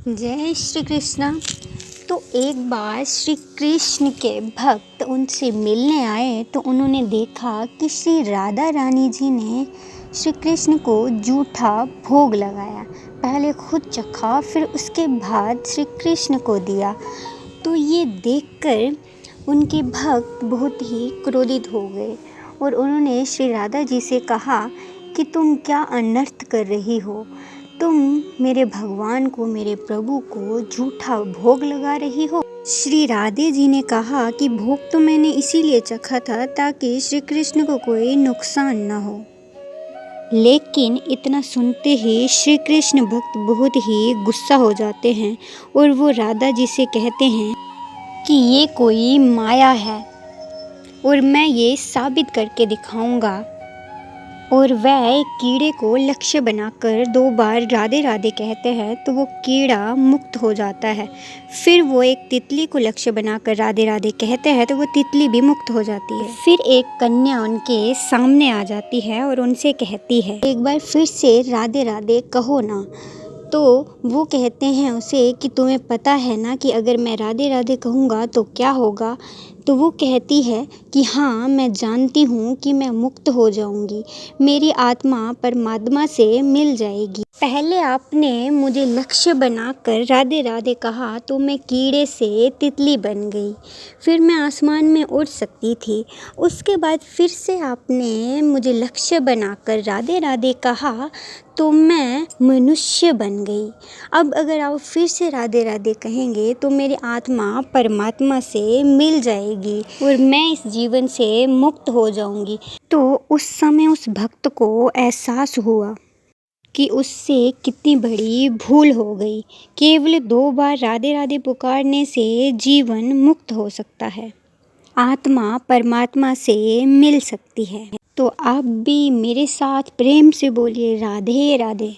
जय श्री कृष्ण। तो एक बार श्री कृष्ण के भक्त उनसे मिलने आए तो उन्होंने देखा कि श्री राधा रानी जी ने श्री कृष्ण को जूठा भोग लगाया। पहले खुद चखा, फिर उसके बाद श्री कृष्ण को दिया। तो ये देखकर उनके भक्त बहुत ही क्रोधित हो गए और उन्होंने श्री राधा जी से कहा कि तुम क्या अनर्थ कर रही हो, तुम मेरे भगवान को, मेरे प्रभु को झूठा भोग लगा रही हो। श्री राधे जी ने कहा कि भोग तो मैंने इसीलिए चखा था ताकि श्री कृष्ण को कोई नुकसान न हो। लेकिन इतना सुनते ही श्री कृष्ण भक्त बहुत ही गुस्सा हो जाते हैं और वो राधा जी से कहते हैं कि ये कोई माया है और मैं ये साबित करके दिखाऊंगा। और वह एक कीड़े को लक्ष्य बनाकर 2 बार राधे राधे कहते हैं तो वो कीड़ा मुक्त हो जाता है। फिर वो एक तितली को लक्ष्य बनाकर राधे राधे कहते हैं तो वो तितली भी मुक्त हो जाती है। फिर एक कन्या उनके सामने आ जाती है और उनसे कहती है, एक बार फिर से राधे राधे कहो ना। तो वो कहते हैं उसे कि तुम्हें पता है ना कि अगर मैं राधे राधे कहूँगा तो क्या होगा। तो वो कहती है कि हाँ, मैं जानती हूँ कि मैं मुक्त हो जाऊँगी, मेरी आत्मा परमात्मा से मिल जाएगी। पहले आपने मुझे लक्ष्य बनाकर राधे राधे कहा तो मैं कीड़े से तितली बन गई, फिर मैं आसमान में उड़ सकती थी। उसके बाद फिर से आपने मुझे लक्ष्य बनाकर राधे राधे कहा तो मैं मनुष्य बन गई। अब अगर आप फिर से राधे राधे कहेंगे तो मेरी आत्मा परमात्मा से मिल जाएगी और मैं इस जीवन से मुक्त हो जाऊंगी। तो उस समय उस भक्त को एहसास हुआ कि उससे कितनी बड़ी भूल हो गई। केवल 2 बार राधे राधे पुकारने से जीवन मुक्त हो सकता है, आत्मा परमात्मा से मिल सकती है। तो आप भी मेरे साथ प्रेम से बोलिए राधे राधे।